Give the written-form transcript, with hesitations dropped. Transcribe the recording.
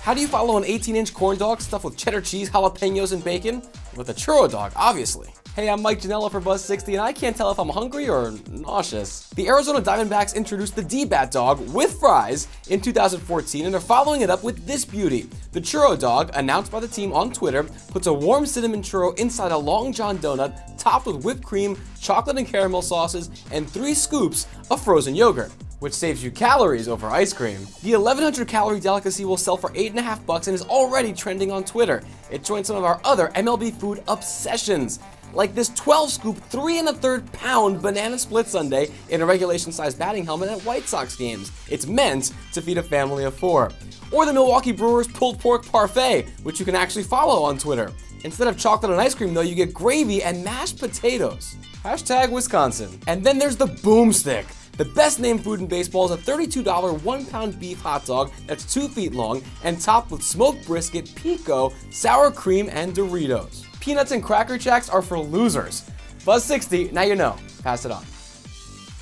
How do you follow an 18-inch corn dog stuffed with cheddar cheese, jalapenos, and bacon? With a Churro Dog, obviously. Hey, I'm Mike Janela for Buzz60, and I can't tell if I'm hungry or nauseous. The Arizona Diamondbacks introduced the D-Bat Dog with fries in 2014, and they're following it up with this beauty. The Churro Dog, announced by the team on Twitter, puts a warm cinnamon churro inside a Long John donut topped with whipped cream, chocolate and caramel sauces, and 3 scoops of frozen yogurt, which saves you calories over ice cream. The 1,100 calorie delicacy will sell for $8.50 and is already trending on Twitter. It joins some of our other MLB Food Up sessions, like this 12-scoop, 3 1/3 pound banana split sundae in a regulation-sized batting helmet at White Sox games. It's meant to feed a family of 4. Or the Milwaukee Brewers pulled pork parfait, which you can actually follow on Twitter. Instead of chocolate and ice cream, though, you get gravy and mashed potatoes. Hashtag Wisconsin. And then there's the Boomstick. The best named food in baseball is a $32 1-pound beef hot dog that's 2 feet long and topped with smoked brisket, pico, sour cream, and Doritos. Peanuts and Cracker Jacks are for losers. Buzz60, now you know. Pass it on.